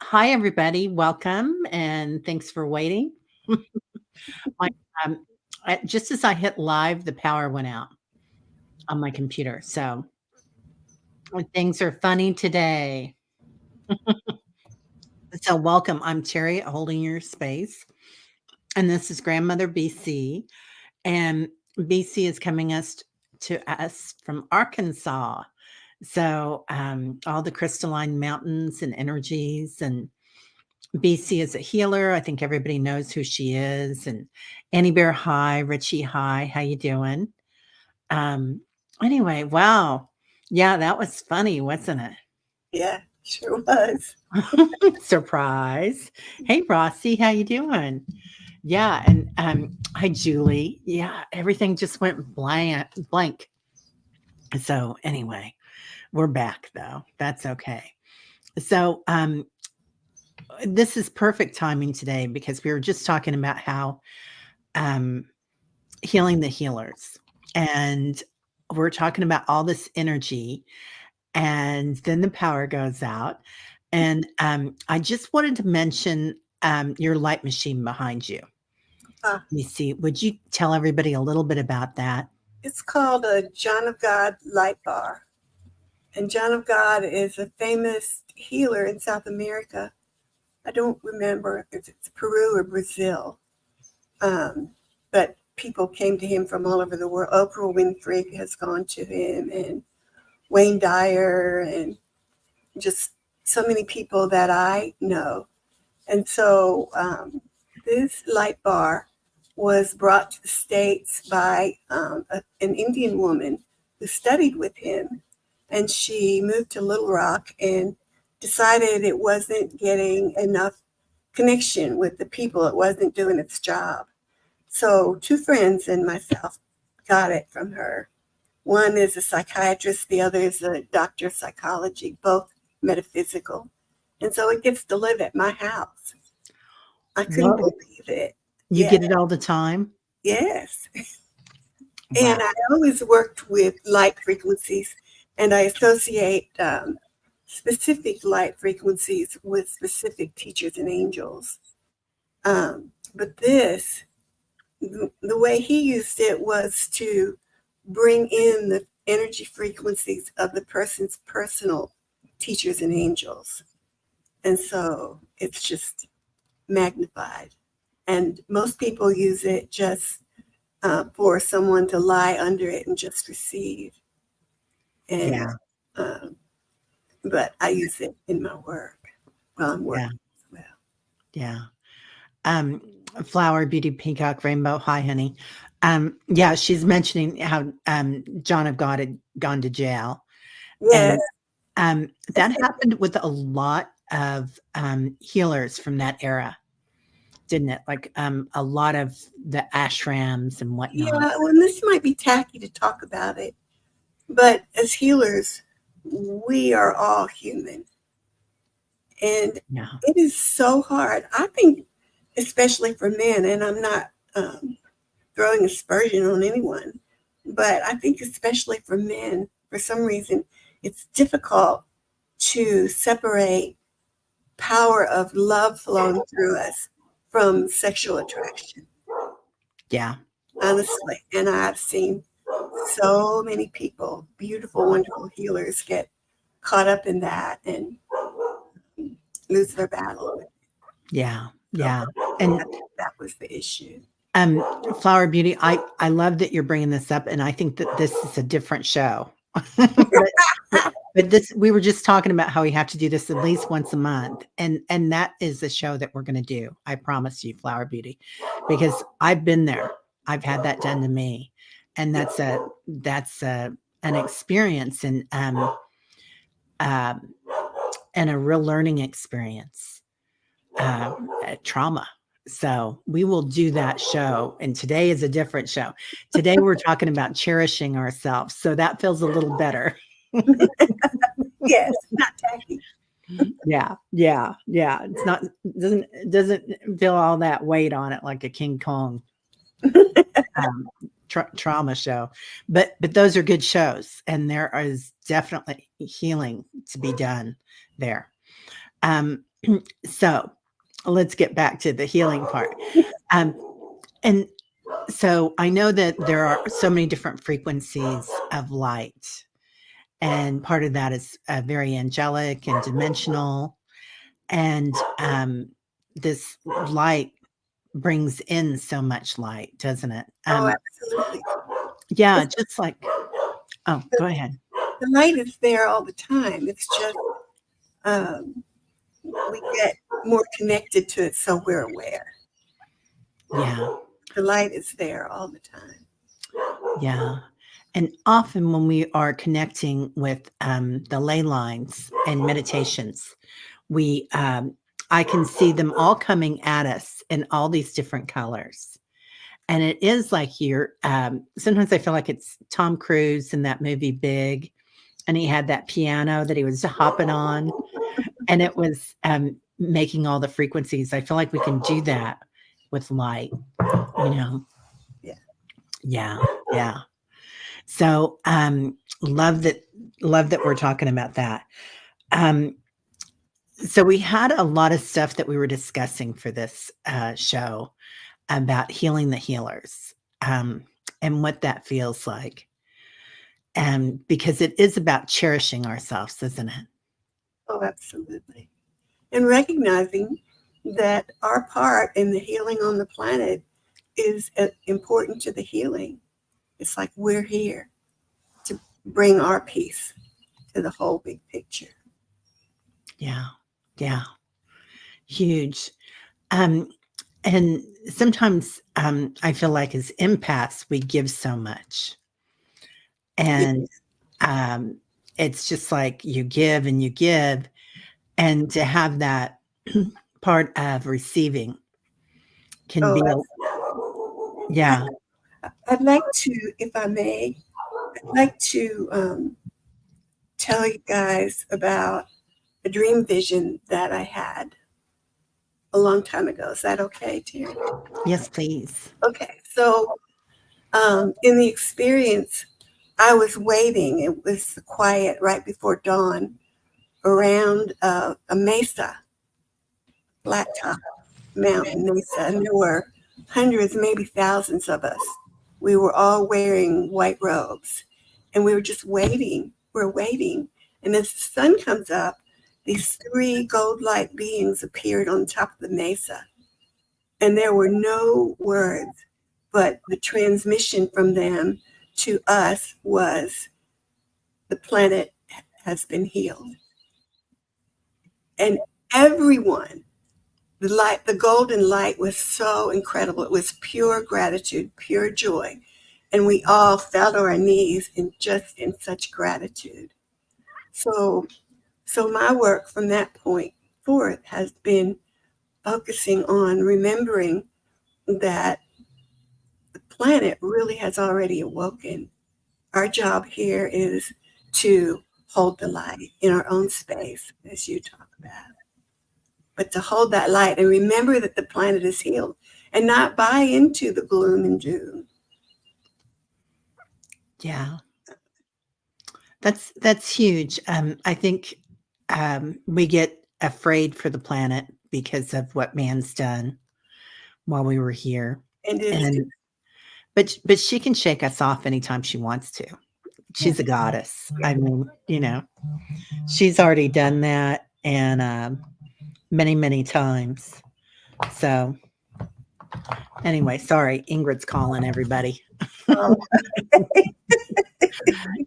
Hi, everybody. Welcome, and thanks for waiting. My, um, just as I hit live, the power went out on my computer. So things are funny today. So welcome. I'm Terry, holding your space, and this is Grandmother BC. And BC is coming to us from Arkansas. So all the crystalline mountains and energies and BC is a healer. I think everybody knows who she is. And Annie Bear, hi. Richie, hi. How you doing? Um, anyway, wow. Yeah, that was funny, wasn't Yeah, sure was. it? Surprise. Hey, Rossi, how you doing? Yeah, and hi, Julie. Yeah, everything just went blank. So anyway, we're back though. That's okay. So this is perfect timing today because we were just talking about how um, healing the healers. And we're talking about all this energy, and then the power goes out. And I just wanted to mention your light machine behind you. Uh, Let me see. Would you tell everybody a little bit about that? it's called a John of God light bar. And John of God is a famous healer in South America. I don't remember if it's Peru or Brazil. But people came to him from all over the world. Oprah Winfrey has gone to him, and Wayne Dyer, and just so many people that I know. And so this light bar was brought to the States by an Indian woman who studied with him. And she moved to Little Rock and decided it wasn't getting enough connection with the people. It wasn't doing its job. So two friends and myself got it from her. One is a psychiatrist, the other is a doctor of psychology, both metaphysical. And so it gets to live at my house. I couldn't Well, believe it. you Yeah, get it all the time. yes. Wow. And I always worked with light frequencies, and I associate specific light frequencies with specific teachers and angels. But this, the way he used it was to bring in the energy frequencies of the person's personal teachers and angels. And so it's just magnified. And most people use it just for someone to lie under it and just receive. And Yeah. um, but I use it in my work while I'm Yeah. working as well. Yeah. Um, Flower, Beauty, Peacock, Rainbow. Hi, honey. Yeah, she's mentioning how John of God had gone to jail. Yes, And that happened with a lot of healers from that era, didn't it? Like a lot of the ashrams and yeah. whatnot. Well, and this might be tacky to talk about it, but as healers, we are all human, and Yeah. it is so hard. I think, especially for men, and I'm not throwing aspersion on anyone, but I think especially for men, for some reason, it's difficult to separate power of love flowing through us from sexual attraction, Yeah. honestly. And I've seen so many people, beautiful, wonderful healers, get caught up in that and lose their battle with it. Yeah. So Yeah. And I think that was the issue. um Flower Beauty, I love that you're bringing this up, and I think that this is a different show. but, but this, we were just talking about how we have to do this at least once a month, and that is the show that we're going to do. I promise you, Flower Beauty, because I've been there. I've had that done to me, and that's an experience, um and a real learning experience, trauma. So we will do that show. And today is a different show. Today we're talking about cherishing ourselves. So that feels a little better. Yes, not tacky. Yeah, yeah, yeah. It's not, doesn't feel all that weight on it like a King Kong um, trauma show. But those are good shows, and there is definitely healing to be done there. Um, so let's get back to the healing part. Um, and so I know that there are so many different frequencies of light, and part of that is very angelic and dimensional. And this light brings in so much light, doesn't it? Oh, absolutely. Yeah, It's- just like, oh, go ahead. The light is there all the time. It's just we get more connected to it, so we're aware. Yeah. The light is there all the time. Yeah. And often when we are connecting with the ley lines and meditations, we I can see them all coming at us in all these different colors. And it is like you're sometimes I feel like it's Tom Cruise in that movie Big, and he had that piano that he was hopping on, and it was making all the frequencies. I feel like we can do that with light, you know. Yeah. Yeah. Yeah. So love that we're talking about that. So we had a lot of stuff that we were discussing for this show about healing the healers, and what that feels like. And because it is about cherishing ourselves, isn't it? Oh, absolutely. And recognizing that our part in the healing on the planet is important to the healing. It's like we're here to bring our piece to the whole big picture. Yeah. Yeah. Huge. And sometimes I feel like as empaths, we give so much. And it's just like you give and you give. And to have that part of receiving can be, yeah. I'd like to, if I may, I'd like to tell you guys about a dream vision that I had a long time ago. Is that okay, Terry? Yes, please. Okay. So in the experience, I was waiting. It was quiet right before dawn around a mesa, blacktop mountain mesa, and there were hundreds, maybe thousands of us. We were all wearing white robes, and we were just waiting. We're waiting, and as the sun comes up, these three gold-like beings appeared on top of the mesa, and there were no words, but the transmission from them to us was, the planet has been healed. And everyone, the light, the golden light was so incredible. It was pure gratitude, pure joy. And we all fell to our knees in such gratitude. So my work from that point forth has been focusing on remembering that the planet really has already awoken. Our job here is to hold the light in our own space, as you talk about. But to hold that light and remember that the planet is healed and not buy into the gloom and doom. Yeah. That's huge. I think we get afraid for the planet because of what man's done while we were here. And but she can shake us off anytime she wants to. She's a goddess. I mean, she's already done that, and many, many times. So anyway, sorry, Ingrid's calling everybody.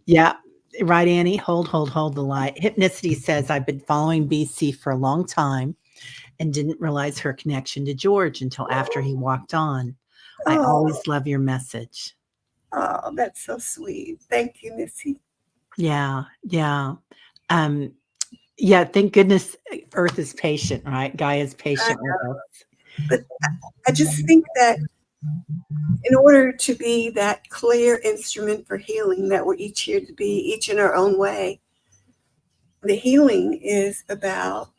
Yeah. Right, Annie. Hold the light. Hypnicity says, I've been following BC for a long time and didn't realize her connection to George until after he walked on. I always love your message. Oh, that's so sweet. Thank you, Missy. Yeah. Yeah. Yeah. Thank goodness Earth is patient, right? Gaia is patient with us. But I just think that in order to be that clear instrument for healing that we're each here to be, each in our own way, the healing is about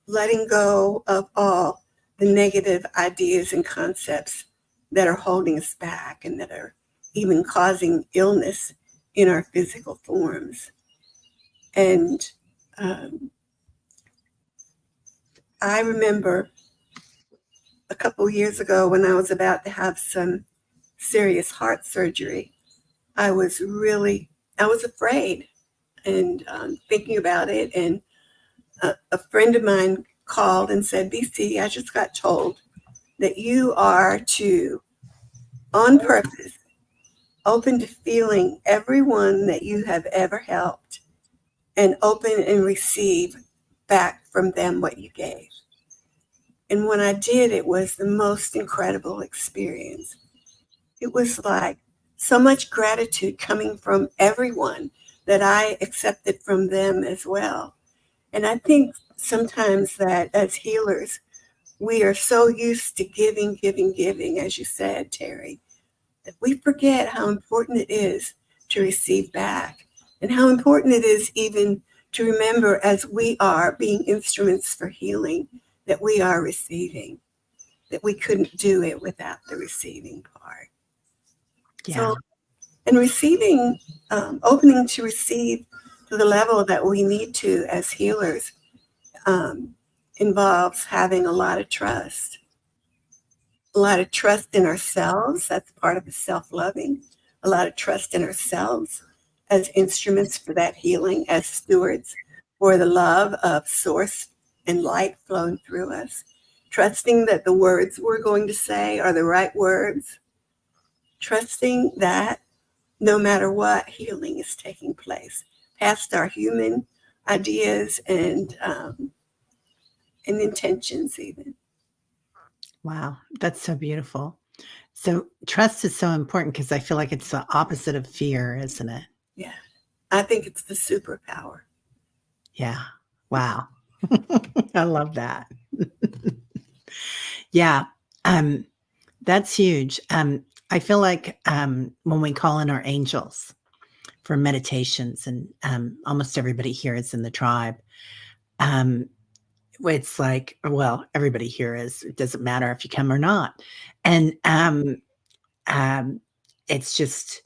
letting go of all the negative ideas and concepts that are holding us back and that are even causing illness in our physical forms. And I remember a couple years ago when I was about to have some serious heart surgery, I was afraid and thinking about it. And a friend of mine called and said, BC, I just got told that you are to, on purpose, open to feeling everyone that you have ever helped and open and receive back from them what you gave. And when I did, it was the most incredible experience. It was like so much gratitude coming from everyone that I accepted from them as well. And I think sometimes that as healers, we are so used to giving, giving, giving, as you said, Terry, that we forget how important it is to receive back and how important it is even to remember as we are being instruments for healing that we are receiving, that we couldn't do it without the receiving part. Yeah. So, and receiving, opening to receive to the level that we need to as healers involves having a lot of trust in ourselves. That's part of the self-loving, a lot of trust in ourselves as instruments for that healing, as stewards for the love of source and light flowing through us, trusting that the words we're going to say are the right words, trusting that no matter what, healing is taking place past our human ideas and intentions even. Wow, that's so beautiful. So trust is so important because I feel like it's the opposite of fear, isn't it? Yeah, I think it's the superpower. Yeah. Wow. I love that. Yeah. Um, that's huge. I feel like when we call in our angels for meditations, and almost everybody here is in the tribe, um, it's like, well, everybody here is. It doesn't matter if you come or not. And um, it's just,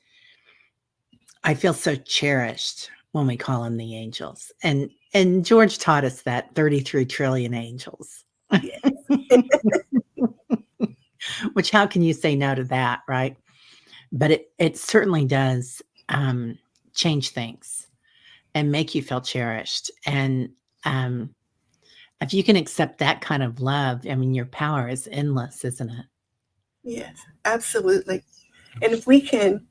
I feel so cherished when we call in the angels. And George taught us that 33 trillion angels. Yes. Which how can you say no to that, right? But it certainly does change things and make you feel cherished. And um, if you can accept that kind of love, I mean, your power is endless, isn't it? Yes, absolutely. And if we can,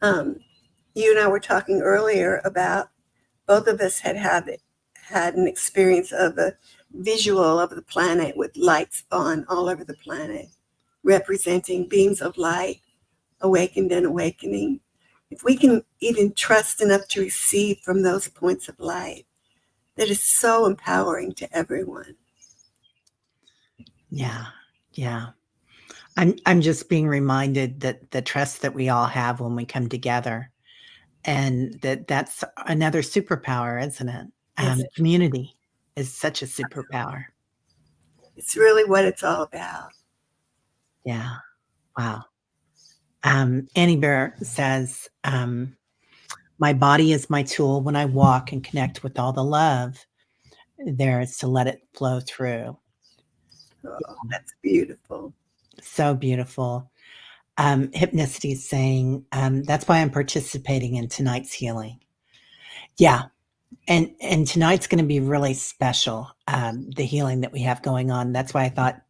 you and I were talking earlier about both of us had an experience of a visual of the planet with lights on all over the planet, representing beings of light, awakened and awakening. If we can even trust enough to receive from those points of light, that is so empowering to everyone. Yeah. Yeah. I'm just being reminded that the trust that we all have when we come together, and that's another superpower, isn't it? Yes, Community is such a superpower. it's really what it's all about. Yeah. Wow. Annie Bear says, my body is my tool when I walk and connect with all the love there is to let it flow through. Oh, that's beautiful. So beautiful. Hypnicity is saying, that's why I'm participating in tonight's healing. Yeah. And tonight's going to be really special. The healing that we have going on. That's why I thought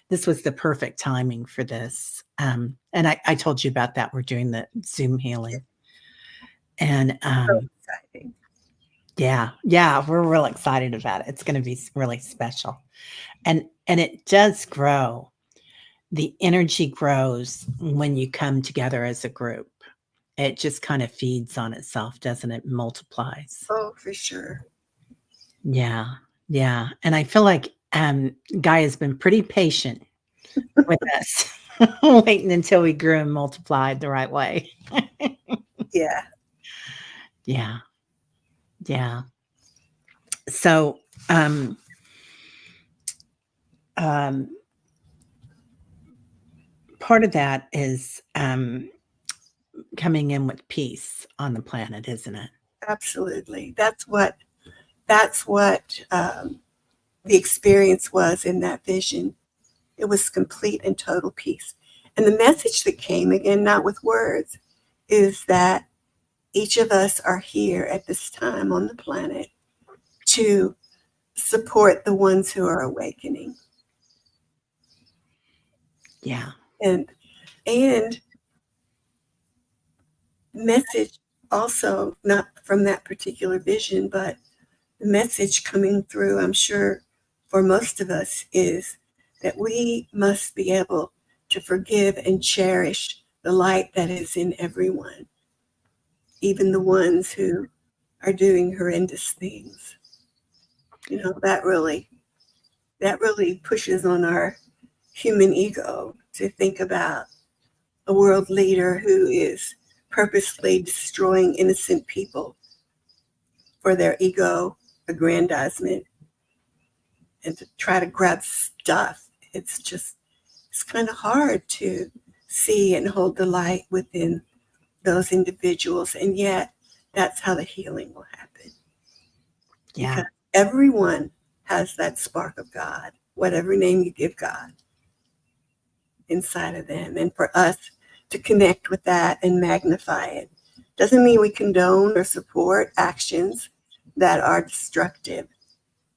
this was the perfect timing for this. And I told you about that. We're doing the Zoom healing. And So exciting. yeah, we're real excited about it. It's going to be really special. And it does grow. The energy grows when you come together as a group. It just kind of feeds on itself, doesn't it? Multiplies. Oh, for sure. Yeah. Yeah. And I feel like Guy has been pretty patient with us, waiting until we grew and multiplied the right way. Yeah. Yeah. Yeah. So um part of that is coming in with peace on the planet, isn't it? Absolutely. That's what that's what the experience was in that vision. It was complete and total peace. And the message that came, again, not with words, is that each of us are here at this time on the planet to support the ones who are awakening. Yeah. And message also, not from that particular vision, but the message coming through, I'm sure, for most of us is that we must be able to forgive and cherish the light that is in everyone, even the ones who are doing horrendous things. You know, that really pushes on our human ego to think about a world leader who is purposely destroying innocent people for their ego aggrandizement and to try to grab stuff. It's kind of hard to see and hold the light within those individuals. And yet that's how the healing will happen. Yeah. Because everyone has that spark of God, whatever name you give God, inside of them. And for us to connect with that and magnify it doesn't mean we condone or support actions that are destructive.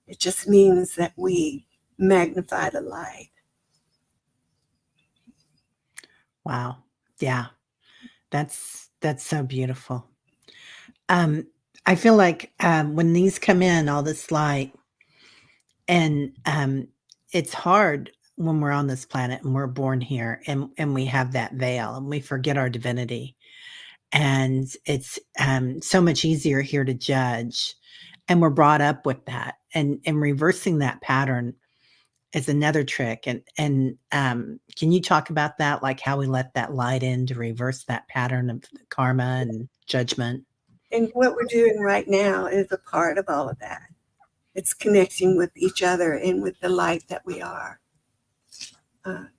It just means that we magnify the light. Wow. Yeah. That's so beautiful. I feel like when these come in, all this light, and it's hard when we're on this planet and we're born here and we have that veil and we forget our divinity. And it's so much easier here to judge. And we're brought up with that. And reversing that pattern is another trick. And can you talk about that, like how we let that light in to reverse that pattern of karma and judgment? And what we're doing right now is a part of all of that. It's connecting with each other and with the light that we are.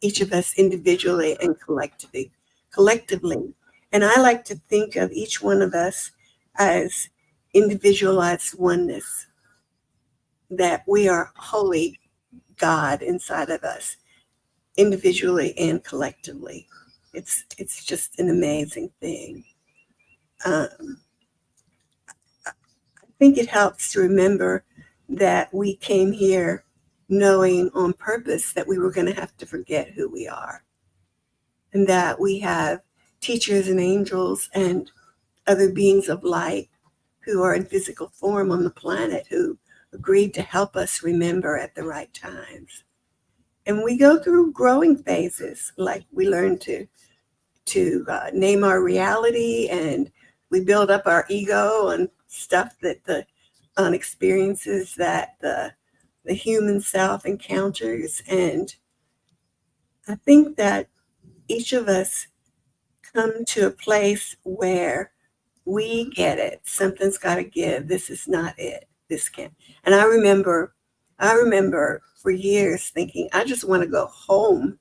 Each of us individually and collectively. And I like to think of each one of us as individualized oneness, that we are holy God inside of us, individually and collectively. It's just an amazing thing. I think it helps to remember that we came here knowing on purpose that we were going to have to forget who we are, and that we have teachers and angels and other beings of light who are in physical form on the planet who agreed to help us remember at the right times. And we go through growing phases, like we learn to name our reality, and we build up our ego on stuff on experiences that the human self encounters. And I think that each of us come to a place where we get it. Something's got to give. This is not it. This can't. And I remember for years thinking, I just want to go home.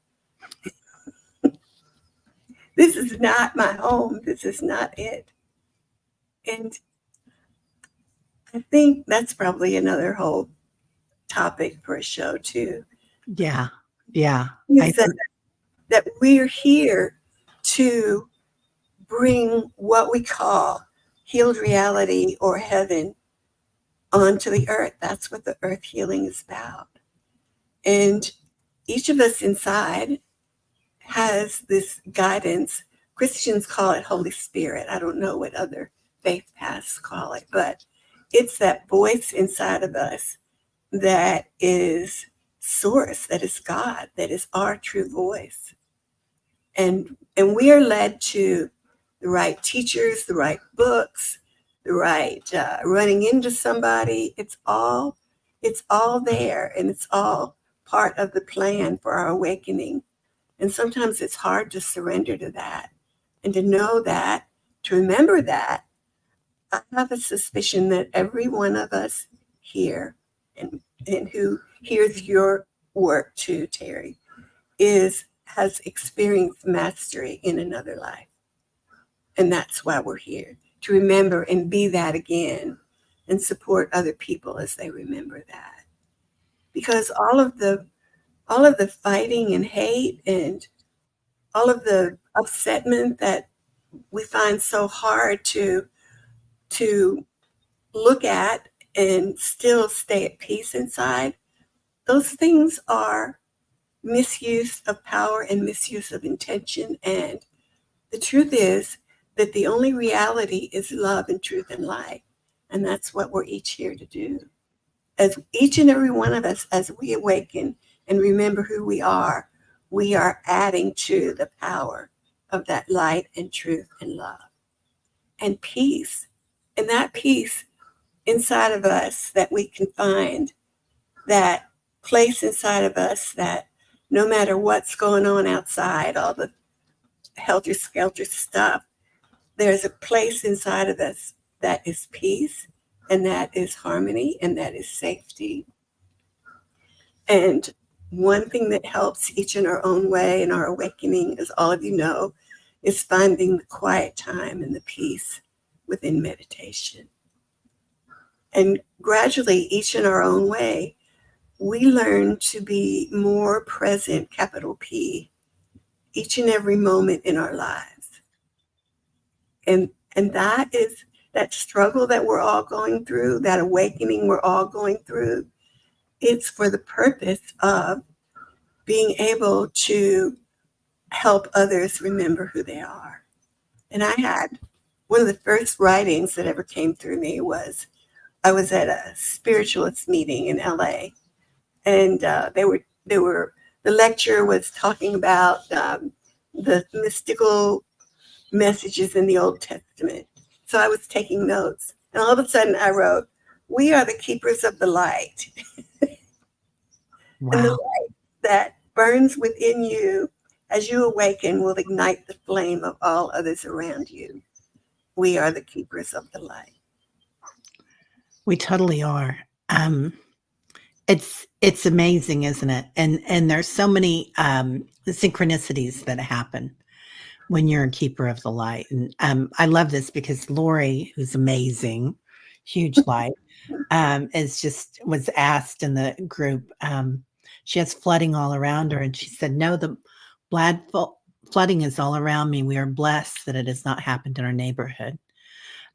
This is not my home. This is not it. And I think that's probably another whole topic for a show too. Yeah. Yeah. That we're here to bring what we call healed reality or heaven onto the earth. That's what the earth healing is about. And each of us inside has this guidance. Christians call it Holy Spirit. I don't know what other faith paths call it, but it's that voice inside of us that is source, that is God, that is our true voice. And we are led to the right teachers, the right books, the right running into somebody. It's all there, and it's all part of the plan for our awakening. And sometimes it's hard to surrender to that and to know that, to remember that. I have a suspicion that every one of us here and who hears your work too, Terry, has experienced mastery in another life. And that's why we're here, to remember and be that again, and support other people as they remember that. Because all of the fighting and hate and all of the upsetment that we find so hard to look at and still stay at peace inside, those things are misuse of power and misuse of intention. And the truth is that the only reality is love and truth and light. And that's what we're each here to do. As each and every one of us, as we awaken and remember who we are adding to the power of that light and truth and love and peace. And that peace inside of us that we can find, that place inside of us that no matter what's going on outside, all the helter-skelter stuff, there's a place inside of us that is peace, and that is harmony, and that is safety. And one thing that helps each in our own way in our awakening, as all of you know, is finding the quiet time and the peace within meditation. And gradually, each in our own way, we learn to be more present, capital P, each and every moment in our lives. And that is that struggle that we're all going through, that awakening we're all going through. It's for the purpose of being able to help others remember who they are. And I had one of the first writings that ever came through me was I was at a spiritualist meeting in LA, and the lecturer was talking about the mystical messages in the Old Testament. So I was taking notes, and all of a sudden I wrote, "We are the keepers of the light." Wow. And the light that burns within you as you awaken will ignite the flame of all others around you. We are the keepers of the light. We totally are. It's amazing, isn't it? And there's so many synchronicities that happen when you're a keeper of the light. And I love this because Lori, who's amazing, huge light, was asked in the group. She has flooding all around her, and she said, "No, the flooding is all around me. We are blessed that it has not happened in our neighborhood."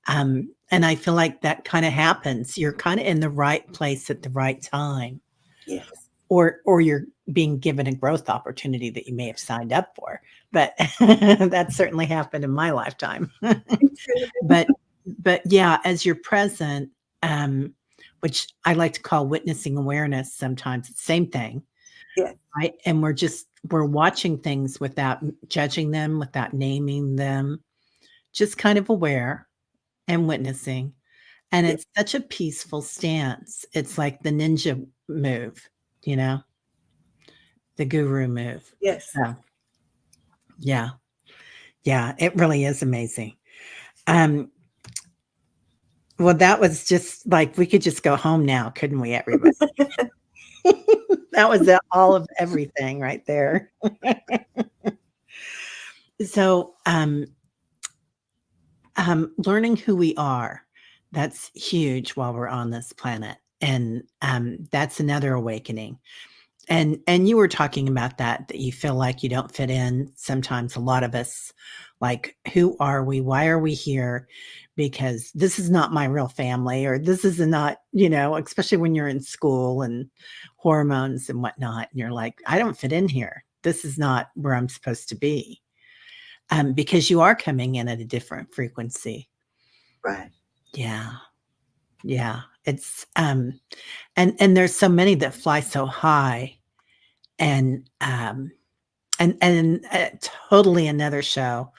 And I feel like that kind of happens. You're kind of in the right place at the right time. Yes. Or you're being given a growth opportunity that you may have signed up for. But that certainly happened in my lifetime. But yeah, as you're present, which I like to call witnessing awareness sometimes, it's the same thing. Yes. Right? And we're watching things without judging them, without naming them, just kind of aware and witnessing. And it's such a peaceful stance. It's like the ninja move, the guru move. Yes. So, yeah. Yeah, it really is amazing. Well, that was just like, we could just go home now, couldn't we, everybody? That was all of everything right there. So, learning who we are, that's huge while we're on this planet. And that's another awakening. And you were talking about that you feel like you don't fit in. Sometimes a lot of us, like, who are we? Why are we here? Because this is not my real family, or this is not, especially when you're in school and hormones and whatnot. And you're like, I don't fit in here. This is not where I'm supposed to be. Because you are coming in at a different frequency. Right. Yeah. Yeah. It's, and there's so many that fly so high, and totally another show.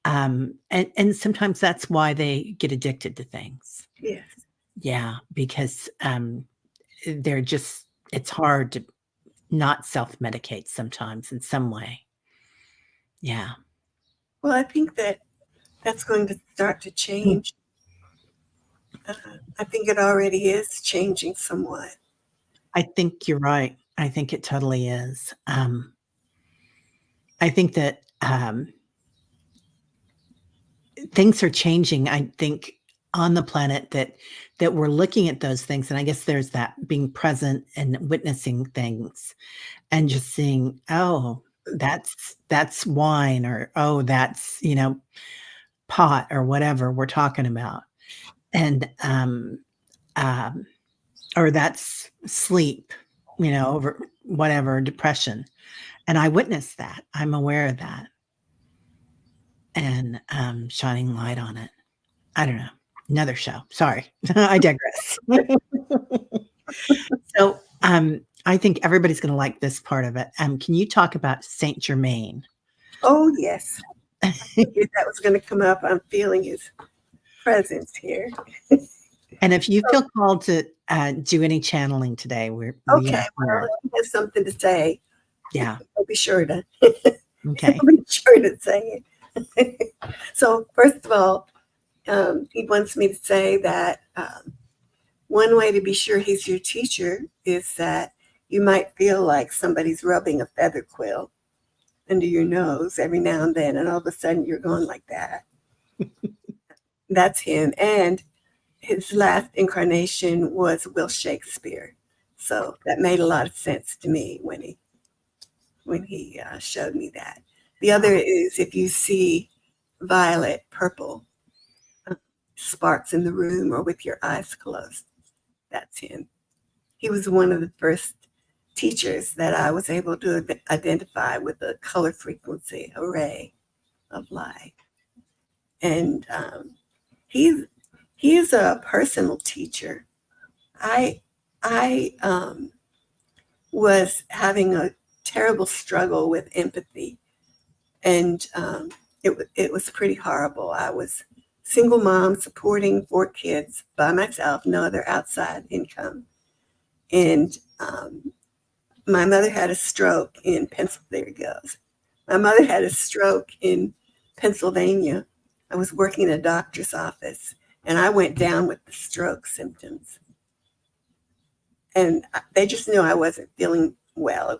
And sometimes that's why they get addicted to things. Yes. Yeah. Because, it's hard to not self-medicate sometimes in some way. Yeah. Well, I think that's going to start to change. I think it already is changing somewhat. I think you're right. I think it totally is. I think that things are changing. I think on the planet that we're looking at those things, and I guess there's that being present and witnessing things and just seeing, oh, that's wine, or oh, that's, pot or whatever we're talking about. And um or that's sleep, over whatever, depression. And I witnessed that. I'm aware of that, and shining light on it. I don't know. Another show. Sorry. I digress. So I think everybody's gonna like this part of it. Can you talk about Saint Germain? Oh, yes. If that was going to come up. I'm feeling his presence here. And if you feel called to do any channeling today, we Okay. are Well, here. if he has something to say, Yeah. I'll be sure to. Okay. I'll be sure to say it. So first of all, he wants me to say that one way to be sure he's your teacher is that you might feel like somebody's rubbing a feather quill under your nose every now and then, and all of a sudden you're going like that. That's him. And his last incarnation was Will Shakespeare. So that made a lot of sense to me when he showed me that. The other is if you see violet, purple sparks in the room or with your eyes closed, that's him. He was one of the first teachers that I was able to identify with a color frequency array of light. And he is a personal teacher. I was having a terrible struggle with empathy, and it was pretty horrible. I was single mom supporting 4 kids by myself, no other outside income. And my mother had a stroke in Pennsylvania. There it goes. My mother had a stroke in Pennsylvania. I was working in a doctor's office, and I went down with the stroke symptoms. And they just knew I wasn't feeling well.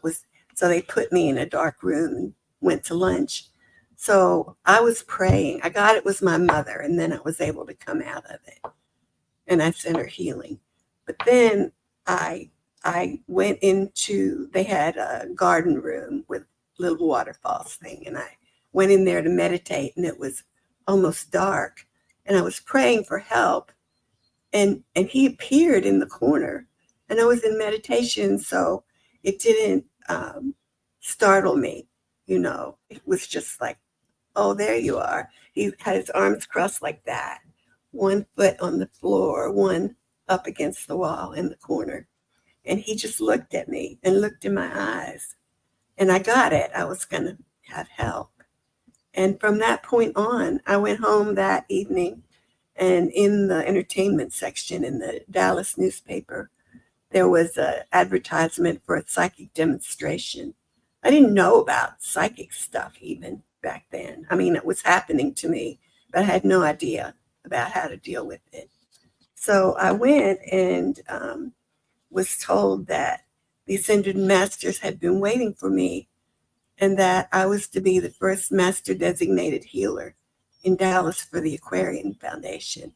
So they put me in a dark room and went to lunch. So I was praying. I got it was my mother, and then I was able to come out of it. And I sent her healing. But then I went into, they had a garden room with little waterfalls thing. And I went in there to meditate, and it was almost dark. And I was praying for help. And he appeared in the corner. And I was in meditation, so it didn't startle me. It was just like, oh, there you are. He had his arms crossed like that, 1 foot on the floor, 1 up against the wall in the corner. And he just looked at me and looked in my eyes. And I got it. I was going to have help. And from that point on, I went home that evening, and in the entertainment section in the Dallas newspaper, there was an advertisement for a psychic demonstration. I didn't know about psychic stuff even back then. I mean, it was happening to me, but I had no idea about how to deal with it. So I went and was told that the Ascended Masters had been waiting for me, and that I was to be the first master designated healer in Dallas for the Aquarian Foundation.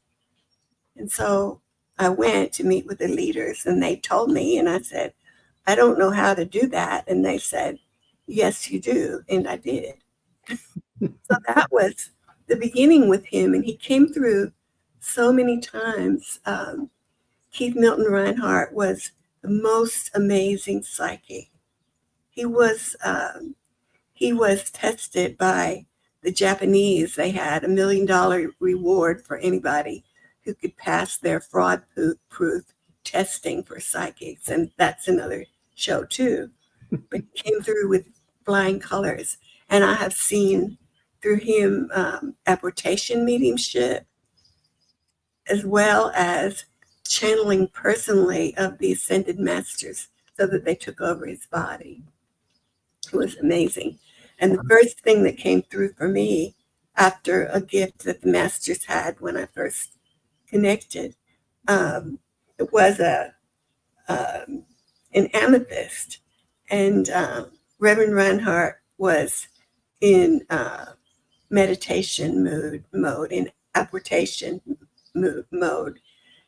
And so I went to meet with the leaders, and they told me, and I said, I don't know how to do that. And they said, yes, you do. And I did. So that was the beginning with him. And he came through so many times. Keith Milton Reinhardt was the most amazing psychic. He was tested by the Japanese. They had $1 million reward for anybody who could pass their fraud-proof testing for psychics. And that's another show too. But he came through with flying colors. And I have seen through him apportation mediumship, as well as channeling personally of the Ascended Masters so that they took over his body. It was amazing. And the first thing that came through for me after a gift that the Masters had when I first connected, it was an amethyst. And Reverend Reinhardt was in meditation mode, in apportation mode.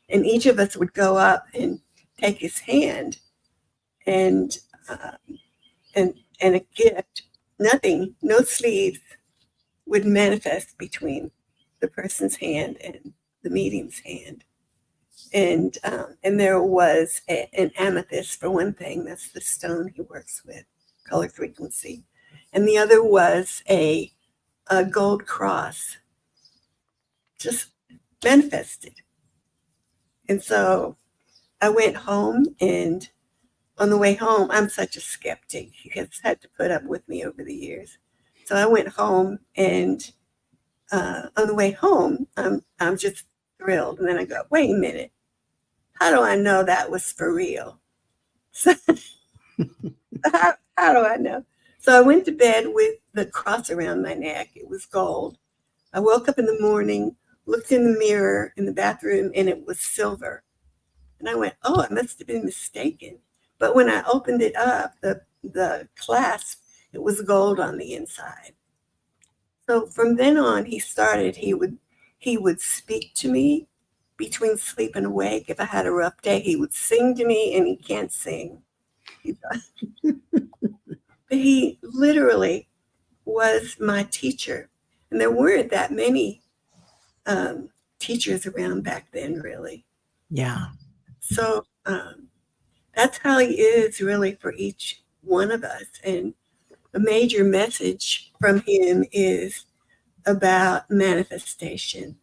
And each of us would go up and take his hand, and and a gift, nothing, no sleeves, would manifest between the person's hand and the medium's hand. And there was an amethyst, for one thing. That's the stone he works with, color frequency. And the other was a gold cross, just manifested. And so I went home, and on the way home, I'm such a skeptic. He has had to put up with me over the years. So I went home, and on the way home, I'm just thrilled. And then I go, wait a minute, how do I know that was for real? So how do I know? So I went to bed with the cross around my neck. It was gold. I woke up in the morning, looked in the mirror in the bathroom, and it was silver. And I went, oh, I must have been mistaken. But when I opened it up, the clasp, it was gold on the inside. So from then on, he would speak to me between sleep and awake. If I had a rough day, he would sing to me, and he can't sing. But he literally was my teacher. And there weren't that many teachers around back then, really. Yeah. So that's how he is really for each one of us. And a major message from him is about manifestation.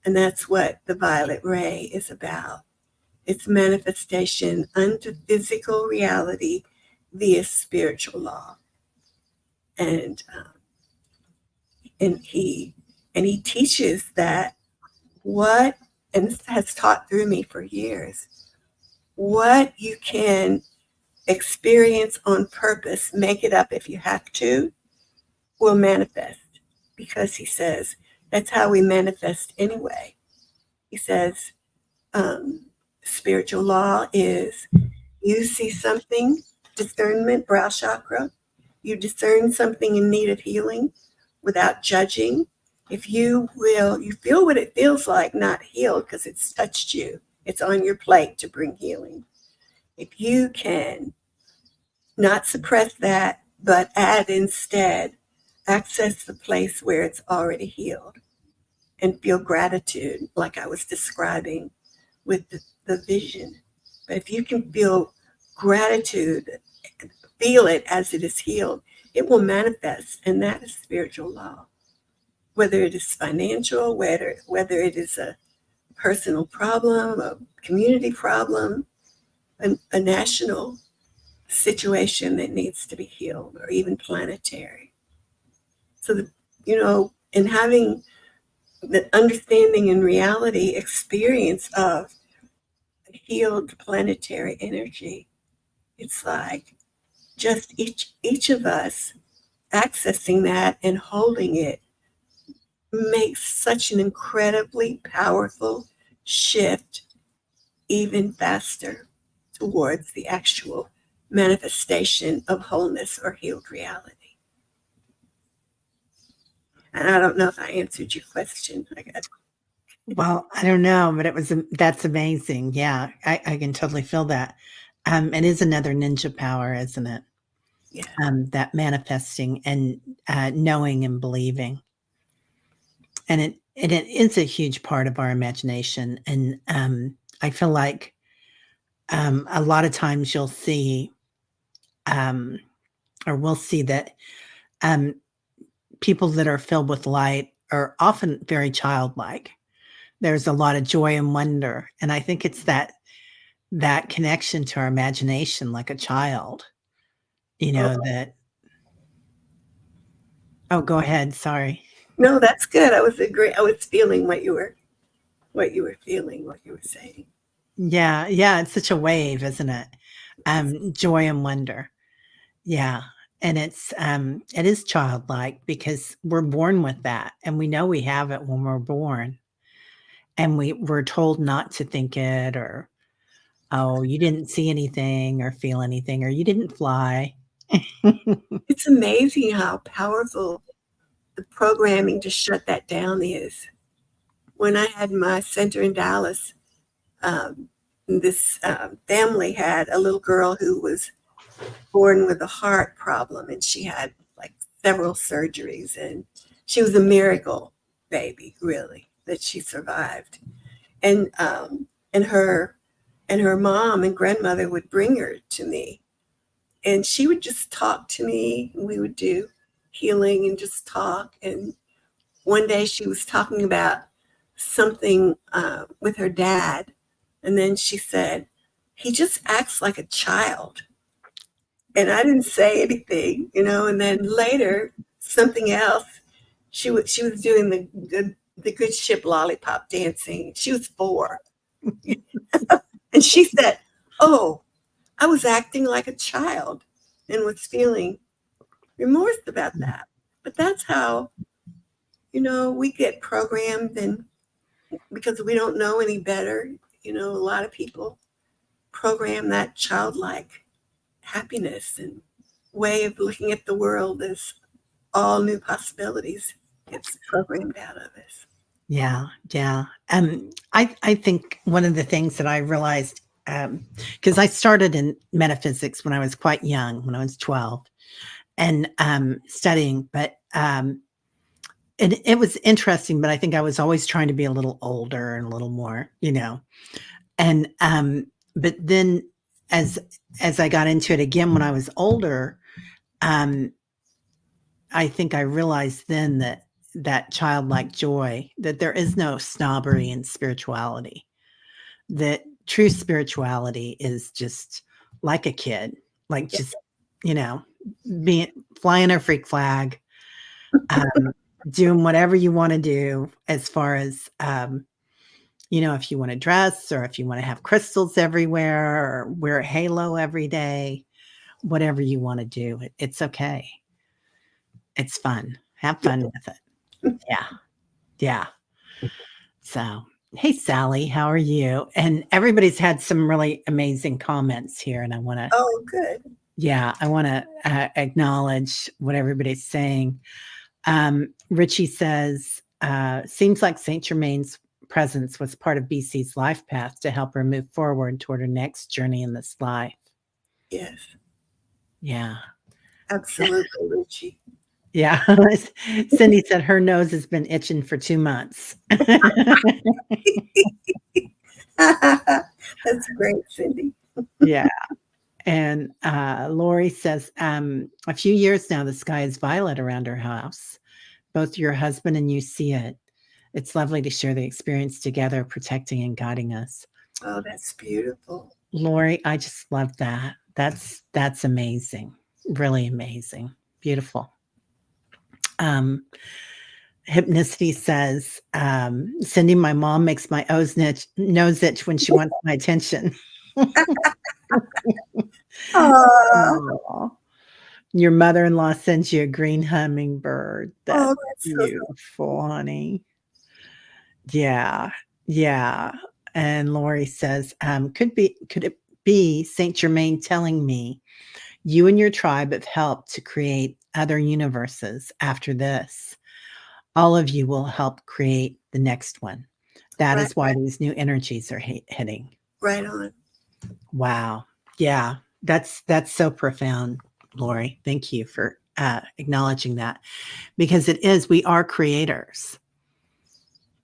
And that's what the violet ray is about. It's manifestation unto physical reality via spiritual law. And he teaches that and has taught through me for years, what you can experience on purpose, make it up if you have to, will manifest. Because he says that's how we manifest anyway. He says spiritual law is you see something, discernment, brow chakra, you discern something in need of healing without judging. If you feel what it feels like, not healed because it's touched you. It's on your plate to bring healing. If you can not suppress that, but add instead, access the place where it's already healed and feel gratitude, like I was describing with the vision. But if you can feel gratitude, feel it as it is healed, it will manifest, and that is spiritual law. Whether it is financial, whether it is a personal problem, a community problem, a national situation that needs to be healed, or even planetary. So, in having the understanding and reality experience of healed planetary energy, it's like just each of us accessing that and holding it makes such an incredibly powerful shift even faster towards the actual manifestation of wholeness or healed reality. And I don't know if I answered your question. Well, I don't know, but that's amazing. Yeah, I can totally feel that. It is another ninja power, isn't it? Yeah. That manifesting and knowing and believing. And it is a huge part of our imagination. And I feel like a lot of times you'll see, or we'll see that people that are filled with light are often very childlike. There's a lot of joy and wonder. And I think it's that connection to our imagination, like a child, that. Oh, go ahead. Sorry. No, that's good. I was feeling what you were feeling, what you were saying. Yeah. Yeah. It's such a wave, isn't it? Joy and wonder. Yeah. And it is childlike because we're born with that, and we know we have it when we're born, and we're told not to think it, or, oh, you didn't see anything or feel anything, or you didn't fly. It's amazing how powerful the programming to shut that down is when I had my center in Dallas, this family had a little girl who was born with a heart problem, and she had like several surgeries, and she was a miracle baby, really, that she survived. And and her mom and grandmother would bring her to me, and she would just talk to me. We would do healing and just talk. And one day she was talking about something with her dad, and then she said, "He just acts like a child." And I didn't say anything, And then later, something else. She was doing the good ship lollipop dancing. She was 4, and she said, "Oh, I was acting like a child," and was feeling remorse about that. But that's how we get programmed, and because we don't know any better, a lot of people program that childlike happiness and way of looking at the world as all new possibilities gets programmed out of us. Yeah, yeah. I think one of the things that I realized, because I started in metaphysics when I was quite young, when I was 12, and studying, but it was interesting. But I think I was always trying to be a little older and a little more, And but then as I got into it again when I was older, I think I realized then that childlike joy, that there is no snobbery in spirituality, that true spirituality is just like a kid, like just, being flying a freak flag, doing whatever you want to do as far as, if you want to dress or if you want to have crystals everywhere or wear a halo every day, whatever you want to do, it's okay. It's fun. Have fun with it. Yeah. Yeah. So, hey, Sally, how are you? And everybody's had some really amazing comments here. And I want to, Oh, good. I want to acknowledge what everybody's saying. Richie says, seems like St. Germain's presence was part of BC's life path to help her move forward toward her next journey in this life. Yes. Yeah. Absolutely, Richie. Yeah. Cindy said her nose has been itching for 2 months. That's great, Cindy. Yeah. And Lori says, a few years now, the sky is violet around her house. Both your husband and you see it. It's lovely to share the experience together, protecting and guiding us. Oh, that's beautiful. Lori, I just love that. That's amazing. Really amazing. Beautiful. Hypnicity says, Cindy, my mom makes my nose itch when she wants my attention. Aww. Your mother-in-law sends you a green hummingbird. That's So beautiful, honey. Yeah. Yeah. And Lori says, could it be Saint Germain telling me you and your tribe have helped to create other universes after this? All of you will help create the next one. That is why these new energies are hitting. Right on. Wow. Yeah. That's so profound, Lori. Thank you for acknowledging that, because we are creators,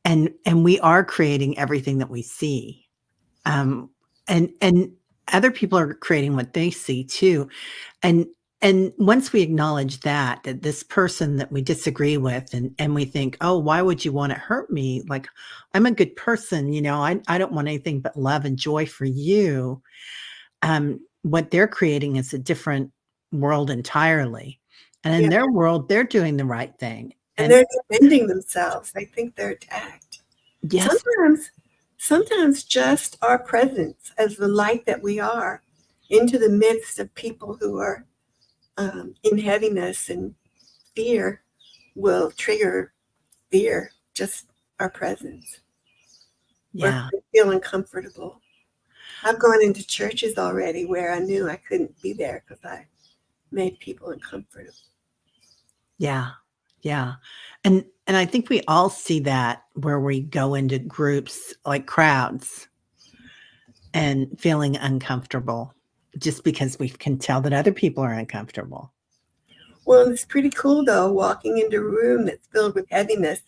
and we are creating everything that we see. And other people are creating what they see too. And once we acknowledge that this person that we disagree with, and we think, oh, why would you want to hurt me? Like, I'm a good person, I don't want anything but love and joy for you. What they're creating is a different world entirely. And in their world, they're doing the right thing. And they're defending themselves. They think they're attacked. Yes. Sometimes just our presence as the light that we are into the midst of people who are in heaviness and fear will trigger fear. Just our presence. Yeah. We're feeling comfortable. I've gone into churches already where I knew I couldn't be there because I made people uncomfortable. Yeah. Yeah. And I think we all see that where we go into groups like crowds and feeling uncomfortable just because we can tell that other people are uncomfortable. Well, it's pretty cool though, walking into a room that's filled with heaviness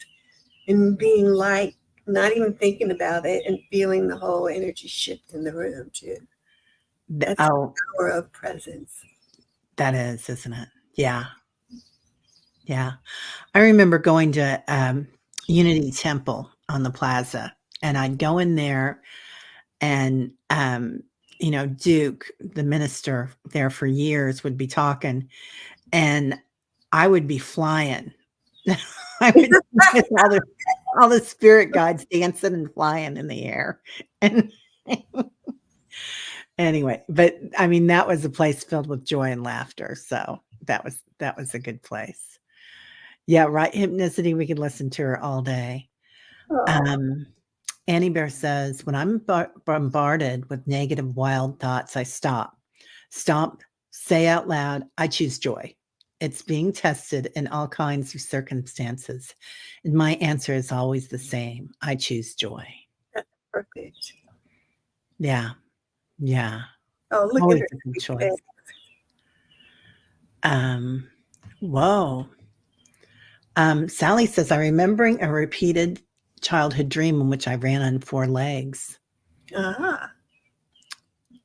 and being light, not even thinking about it, and feeling the whole energy shift in the room too. That's Oh, the power of presence. that is, isn't it? Yeah. Yeah. I remember going to Unity Temple on the plaza, and I'd go in there and Duke, the minister there for years, would be talking, and I would be flying. I would see all the spirit guides dancing and flying in the air. And anyway, but I mean, that was a place filled with joy and laughter. So that was a good place. Yeah, right. Hypnicity, we could listen to her all day. Oh, Um, Annie Bear says, when I'm bombarded with negative, wild thoughts, I stop. Stop, say out loud, I choose joy. It's being tested in all kinds of circumstances. And my answer is always the same. I choose joy. that's perfect. Yeah. Yeah. Oh, look at Always her. a good choice. Whoa. Sally says, I'm remembering a repeated childhood dream in which I ran on 4 legs. Ah.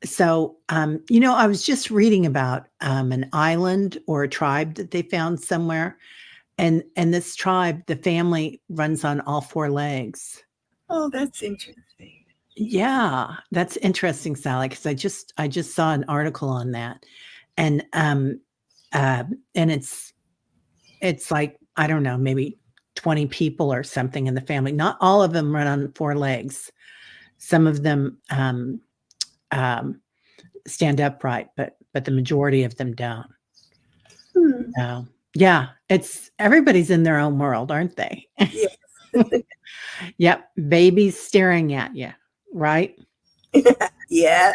So, I was just reading about an island or a tribe that they found somewhere. And this tribe, the family runs on all 4 legs. Oh, that's interesting. Yeah, that's interesting, Sally, because I just saw an article on that. And and it's like, I don't know, maybe 20 people or something in the family. Not all of them run on 4 legs. Some of them stand upright, but the majority of them don't. Hmm. So, yeah, it's everybody's in their own world, aren't they? Yes. Yep, babies staring at you, right? Yeah.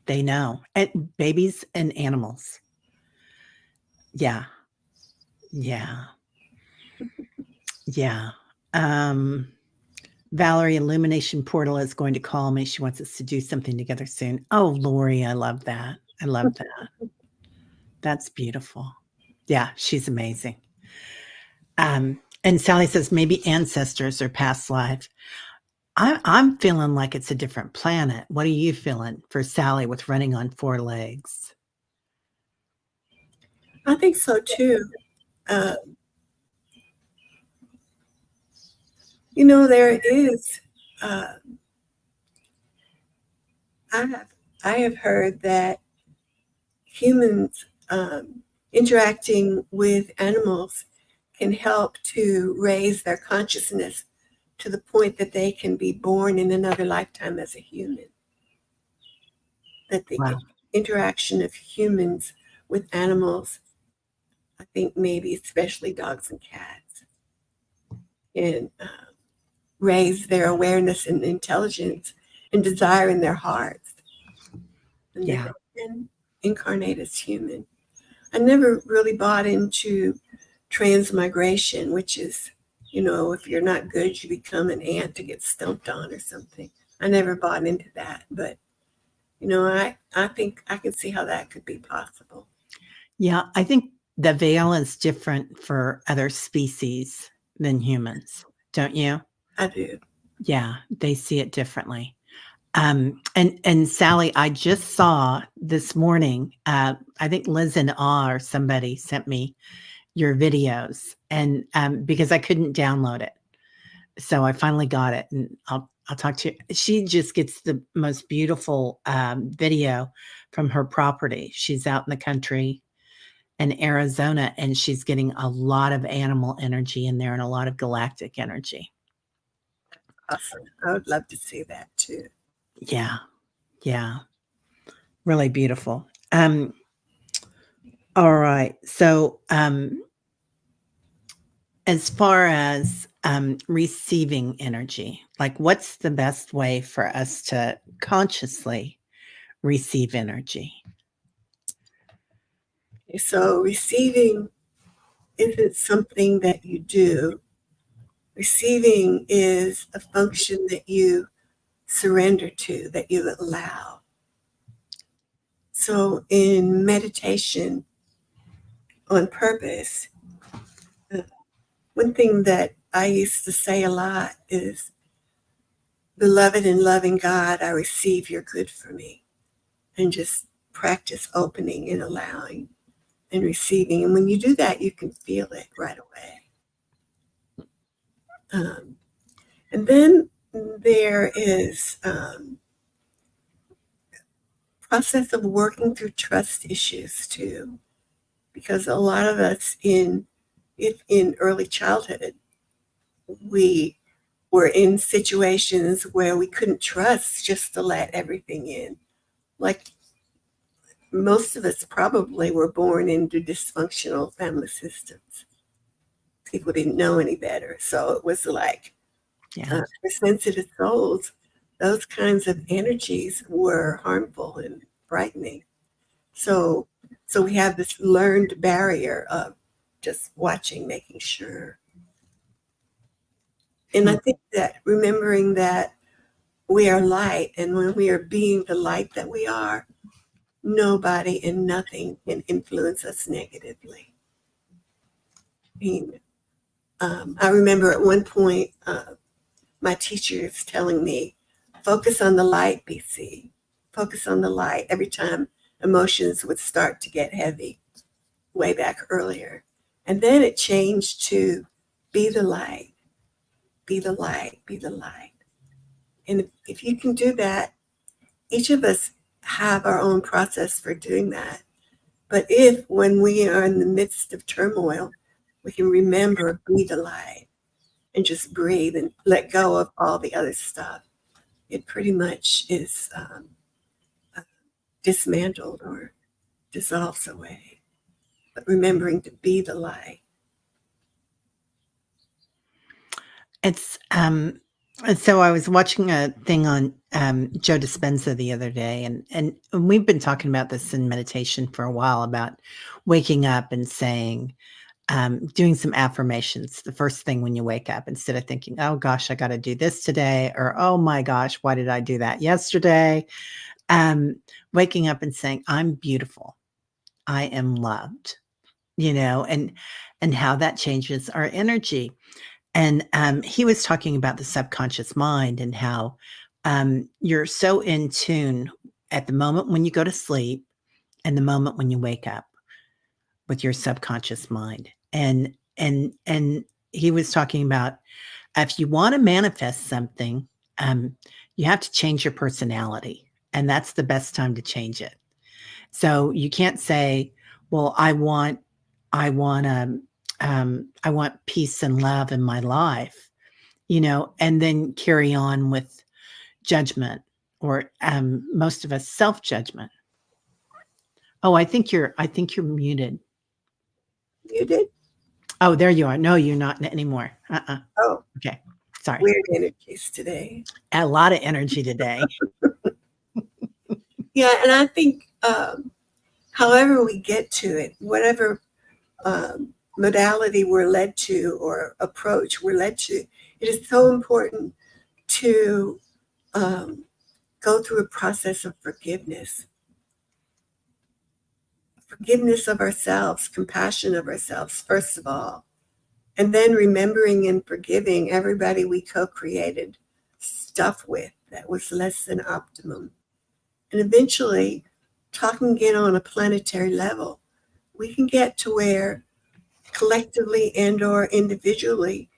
They know. And babies and animals. Yeah. Yeah. Yeah. Valerie, Illumination Portal is going to call me. She wants us to do something together soon. Oh, Lori, I love that. I love that. That's beautiful. Yeah, she's amazing. And Sally says maybe ancestors or past life. I'm feeling like it's a different planet. What are you feeling for Sally with running on 4 legs? I think so too. There is. I have heard that humans interacting with animals can help to raise their consciousness to the point that they can be born in another lifetime as a human. That the Wow. interaction of humans with animals, I think maybe especially dogs and cats, can raise their awareness and intelligence and desire in their hearts, and that Yeah. they can incarnate as human. I never really bought into transmigration, which is, if you're not good, you become an ant to get stumped on or something. I never bought into that, but I think I can see how that could be possible. Yeah, I think the veil is different for other species than humans, don't you? I do. Yeah, they see it differently. And Sally, I just saw this morning, I think Liz and Ah or somebody sent me your videos, and because I couldn't download it, so I finally got it, and I'll talk to you. She just gets the most beautiful video from her property. She's out in the country in Arizona, and she's getting a lot of animal energy in there and a lot of galactic energy. Awesome. I would love to see that too. Yeah. Yeah. Really beautiful. All right. So, as far as receiving energy, like what's the best way for us to consciously receive energy? So receiving isn't something that you do. Receiving is a function that you surrender to, that you allow. So in meditation on purpose, one thing that I used to say a lot is, beloved and loving God, I receive your good for me. And just practice opening and allowing and receiving. And when you do that, you can feel it right away. And then there is process of working through trust issues too, because a lot of us in early childhood, we were in situations where we couldn't trust just to let everything in. Like most of us probably were born into dysfunctional family systems. People didn't know any better. So it was like, for sensitive souls, those kinds of energies were harmful and frightening. So we have this learned barrier of just watching, making sure. And I think that remembering that we are light, and when we are being the light that we are, nobody and nothing can influence us negatively. I remember at one point, my teachers telling me, focus on the light, BC. Focus on the light. Every time emotions would start to get heavy, way back earlier. And then it changed to be the light, be the light, be the light. And if you can do that, each of us have our own process for doing that. But if when we are in the midst of turmoil, we can remember, be the light, and just breathe and let go of all the other stuff, it pretty much is dismantled or dissolves away. But remembering to be the light. It's so I was watching a thing on Joe Dispenza the other day, and we've been talking about this in meditation for a while, about waking up and saying, doing some affirmations the first thing when you wake up, instead of thinking, oh gosh, I got to do this today, or oh my gosh, why did I do that yesterday? Waking up and saying, I'm beautiful, I am loved, and how that changes our energy. And he was talking about the subconscious mind, and how you're so in tune at the moment when you go to sleep and the moment when you wake up with your subconscious mind. And he was talking about, if you want to manifest something, you have to change your personality, and that's the best time to change it. So you can't say, well, I want peace and love in my life, and then carry on with judgment, or most of us self-judgment. Oh, I think you're muted. Muted? Oh, there you are. No, you're not anymore. Oh, okay. Sorry. Weird energies today. A lot of energy today. Yeah, and I think however we get to it, whatever modality we're led to or approach we're led to, it is so important to go through a process of forgiveness. Forgiveness of ourselves, compassion of ourselves, first of all. And then remembering and forgiving everybody we co-created stuff with that was less than optimum. And eventually, talking again on a planetary level, we can get to where collectively and or individually,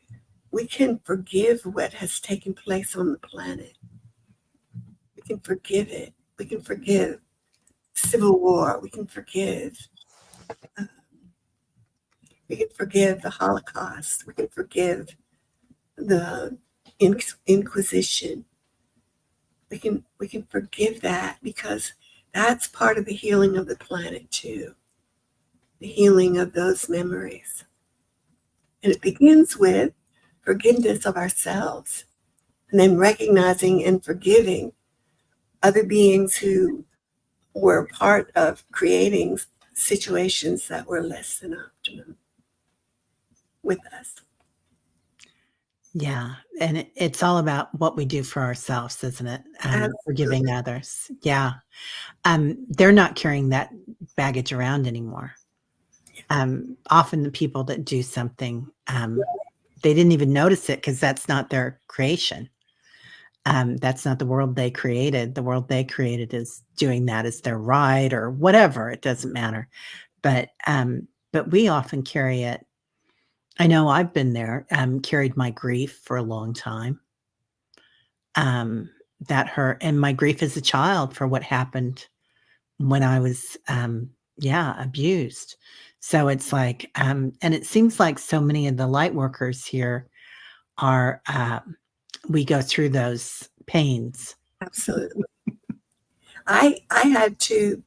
we can forgive what has taken place on the planet. We can forgive it. We can forgive civil war. We can forgive the Holocaust. We can forgive the Inquisition. We can forgive that, because that's part of the healing of the planet too. The healing of those memories. And it begins with forgiveness of ourselves, and then recognizing and forgiving other beings who were part of creating situations that were less than optimum. with us. Yeah. And it's all about what we do for ourselves, isn't it? Forgiving Absolutely. others. Yeah. They're not carrying that baggage around anymore. Often the people that do something, they didn't even notice it because that's not their creation. That's not the world they created. The world they created is doing that as their right or whatever. It doesn't matter. But we often carry it. I know I've been there, carried my grief for a long time. That hurt, and my grief as a child for what happened when I was, abused. So it's like, and it seems like so many of the light workers here are, we go through those pains. Absolutely. I had to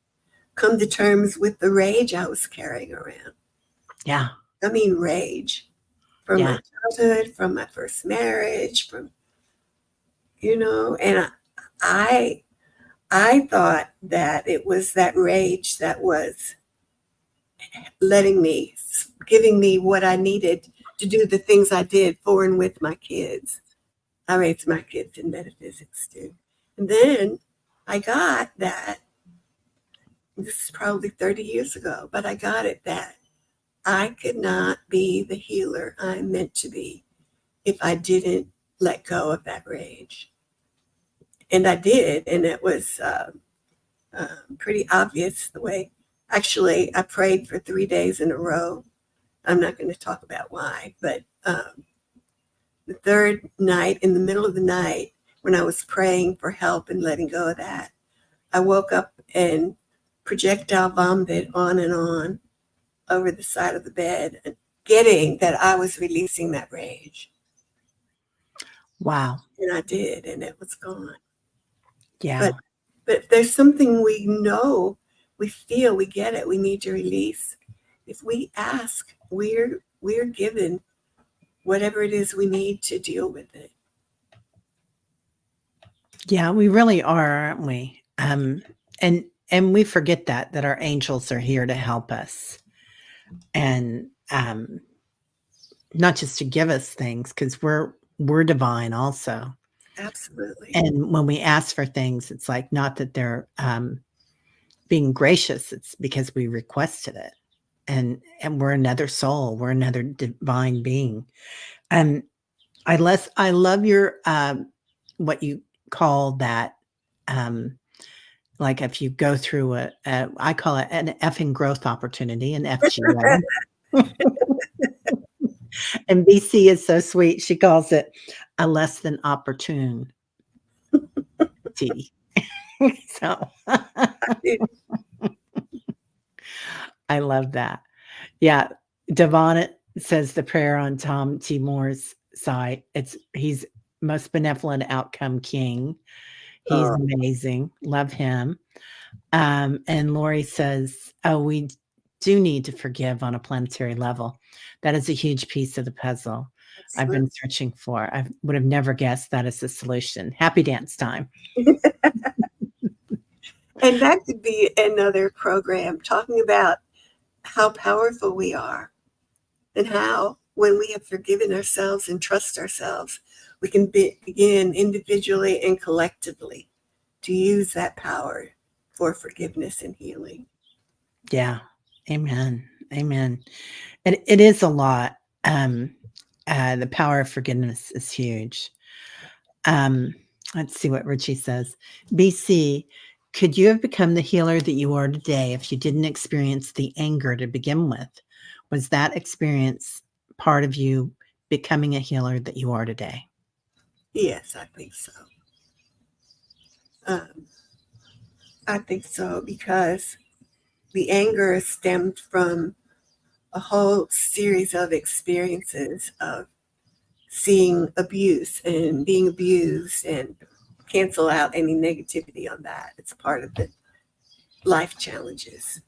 come to terms with the rage I was carrying around. Yeah. I mean, rage from my childhood, from my first marriage, from, and I thought that it was that rage that was giving me what I needed to do the things I did for and with my kids. I raised my kids in metaphysics too. And then I got that, this is probably 30 years ago, but I got it that I could not be the healer I'm meant to be if I didn't let go of that rage. And I did, and it was pretty obvious the way. Actually, I prayed for 3 days in a row. I'm not going to talk about why, but the third night, in the middle of the night, when I was praying for help and letting go of that, I woke up and projectile vomited on and on over the side of the bed, getting that I was releasing that rage. Wow. And I did, and it was gone. Yeah. But if there's something we know, we feel, we get it, we need to release. If we ask, we're given whatever it is we need to deal with it. Yeah, we really are, aren't we? And we forget that our angels are here to help us. And not just to give us things, because we're divine also. Absolutely. And when we ask for things, it's like not that they're being gracious, it's because we requested it. And we're another soul, we're another divine being. And I love your what you call that, like if you go through I call it an effing growth opportunity, an FGO. And BC is so sweet. She calls it a less than opportune tea. So I love that. Yeah. Devon says the prayer on Tom T. Moore's site. He's most benevolent outcome king. He's amazing. Love him. And Lori says, oh, we do need to forgive on a planetary level. That is a huge piece of the puzzle I've been searching for. I would have never guessed that is the solution. Happy dance time. And that could be another program talking about how powerful we are and how, when we have forgiven ourselves and trust ourselves, we can begin individually and collectively to use that power for forgiveness and healing. Yeah. Amen. Amen. And it is a lot. The power of forgiveness is huge. Let's see what Richie says. BC, could you have become the healer that you are today if you didn't experience the anger to begin with? Was that experience part of you becoming a healer that you are today? Yes, I think so. I think so, because the anger stemmed from a whole series of experiences of seeing abuse and being abused, and cancel out any negativity on that. It's part of the life challenges.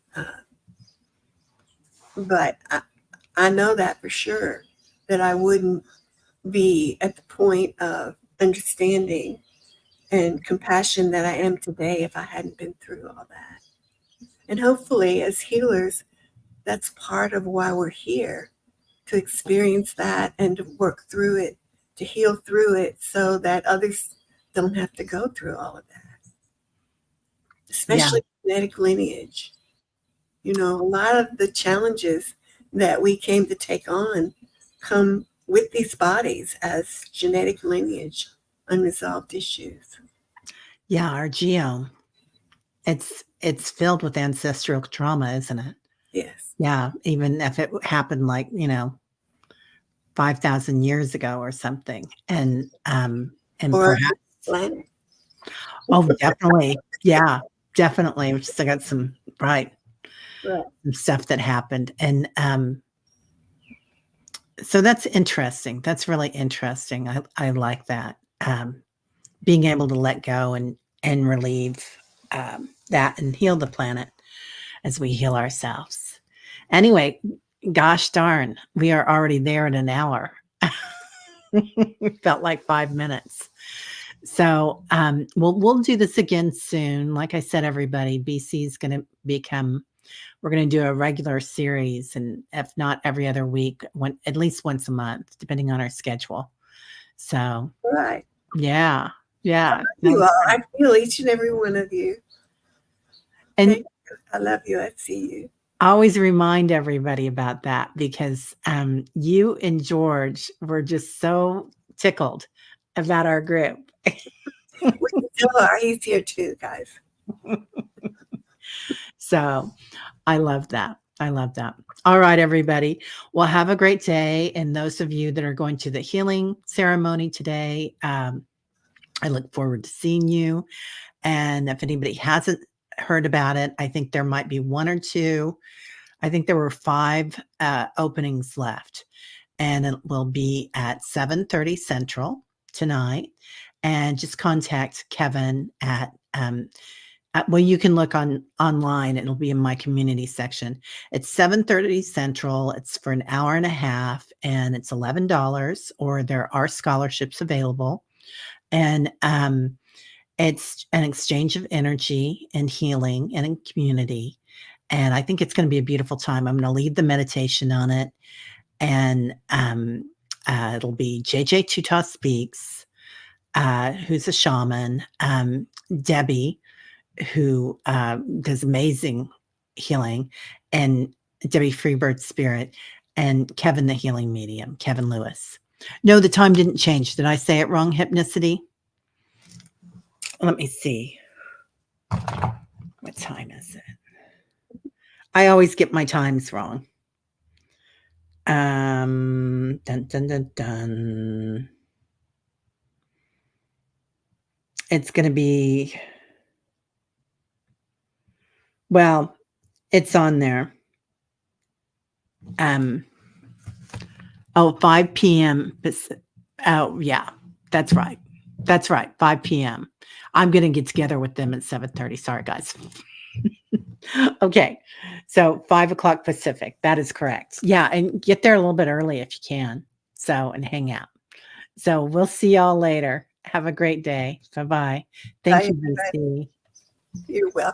But I know that for sure, that I wouldn't be at the point of understanding and compassion that I am today if I hadn't been through all that. And hopefully, as healers, that's part of why we're here, to experience that and to work through it, to heal through it so that others don't have to go through all of that, especially genetic lineage. A lot of the challenges that we came to take on come with these bodies as genetic lineage, unresolved issues. Yeah, our geome. It's filled with ancestral trauma, isn't it? Yes. Yeah, even if it happened 5,000 years ago or something. And Or perhaps planet. oh, definitely. Yeah, definitely. We've still got some Right. some stuff that happened. And so that's interesting. That's really interesting. I like that. Being able to let go and relieve that and heal the planet as we heal ourselves. Anyway, gosh darn, we are already there in an hour. Felt like 5 minutes. So we'll do this again soon. Like I said, everybody, BC is going to become. We're going to do a regular series, and if not every other week, at least once a month, depending on our schedule. So Right. yeah. You all. I feel each and every one of you. And thank you. I love you. I see you. I always remind everybody about that because you and George were just so tickled about our group. We still are. He's here too, guys. So I love that. I love that. All right, everybody. Well, have a great day. And those of you that are going to the healing ceremony today, I look forward to seeing you. And if anybody hasn't heard about it, I think there might be one or two. I think there were 5 openings left. And it will be at 7:30 Central tonight. And just contact Kevin at well, you can look online. It'll be in my community section. It's 7:30 Central. It's for an hour and a half, and it's $11. Or there are scholarships available, and it's an exchange of energy and healing and in community. And I think it's going to be a beautiful time. I'm going to lead the meditation on it, and it'll be JJ Tuta Speaks, who's a shaman, Debbie, who does amazing healing, and Debbie Freebird Spirit, and Kevin the healing medium, Kevin Lewis. No, the time didn't change. Did I say it wrong, Hypnicity? Let me see. What time is it? I always get my times wrong. Dun, dun, dun, dun. It's going to be, well, it's on there. 5 p.m. Oh, yeah, that's right. That's right. 5 p.m. I'm going to get together with them at 7:30. Sorry, guys. Okay. So 5 o'clock Pacific. That is correct. Yeah. And get there a little bit early if you can. So, and hang out. So we'll see y'all later. Have a great day. Bye-bye. Thank you, BC. You're welcome.